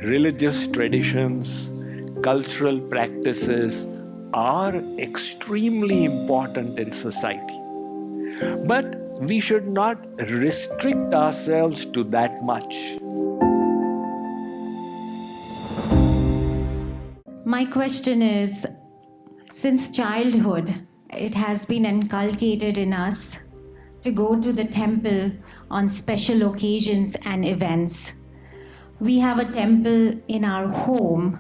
religious traditions, cultural practices are extremely important in society. But we should not restrict ourselves to that much. My question is, since childhood, it has been inculcated in us to go to the temple on special occasions and events. We have a temple in our home.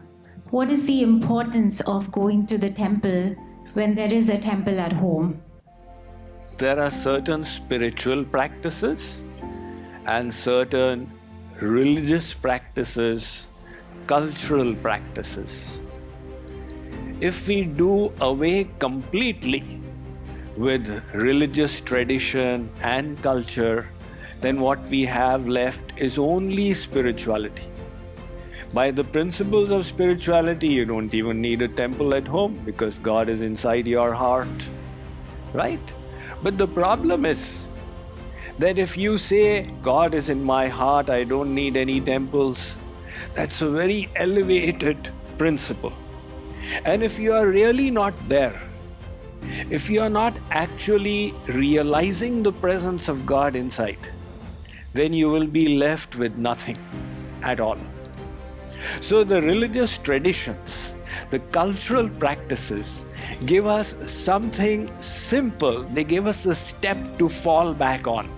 What is the importance of going to the temple when there is a temple at home? There are certain spiritual practices and certain religious practices, cultural practices. If we do away completely with religious tradition and culture, then what we have left is only spirituality. By the principles of spirituality, you don't even need a temple at home because God is inside your heart, right? But the problem is that if you say, God is in my heart, I don't need any temples, that's a very elevated principle. And if you are really not there, if you are not actually realizing the presence of God inside, then you will be left with nothing at all. So the religious traditions, the cultural practices give us something simple. They give us a step to fall back on.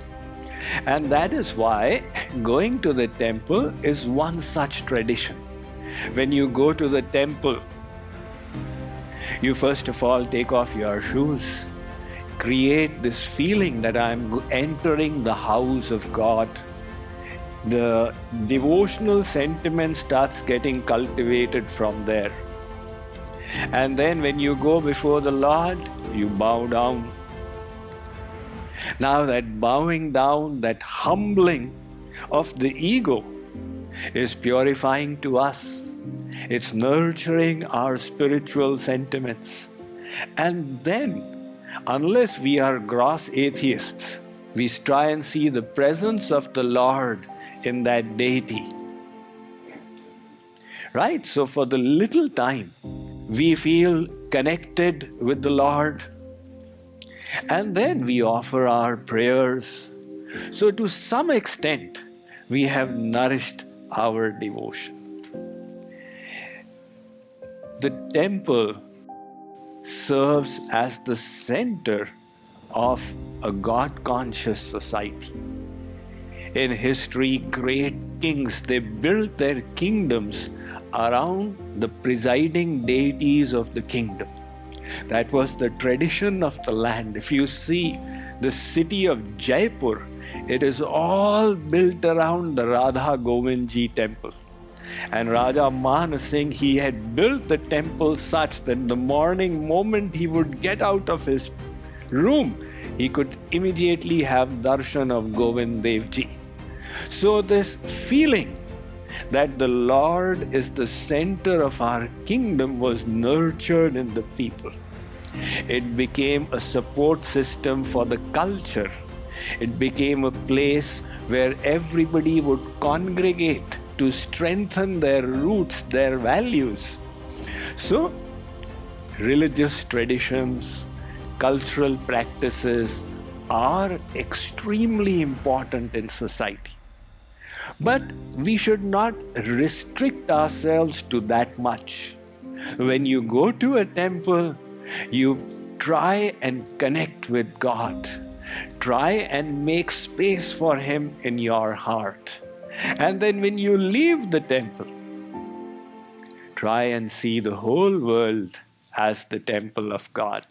And that is why going to the temple is one such tradition. When you go to the temple, you first of all take off your shoes, create this feeling that I'm entering the house of God. The devotional sentiment starts getting cultivated from there. And then when you go before the Lord, you bow down. Now that bowing down, that humbling of the ego is purifying to us. It's nurturing our spiritual sentiments. And then, unless we are gross atheists, we try and see the presence of the Lord in that deity. Right? So for the little time, we feel connected with the Lord. And then we offer our prayers. So to some extent, we have nourished our devotion. The temple serves as the center of a God-conscious society. In history, great kings, they built their kingdoms around the presiding deities of the kingdom. That was the tradition of the land. If you see the city of Jaipur, it is all built around the Radha Govindji temple. And Raja Man Singh, he had built the temple such that the morning moment he would get out of his room, he could immediately have darshan of Govind Dev Ji. So this feeling that the Lord is the center of our kingdom was nurtured in the people. It became a support system for the culture. It became a place where everybody would congregate to strengthen their roots, their values. So, religious traditions, cultural practices are extremely important in society. But we should not restrict ourselves to that much. When you go to a temple, you try and connect with God. Try and make space for Him in your heart. And then when you leave the temple, try and see the whole world as the temple of God.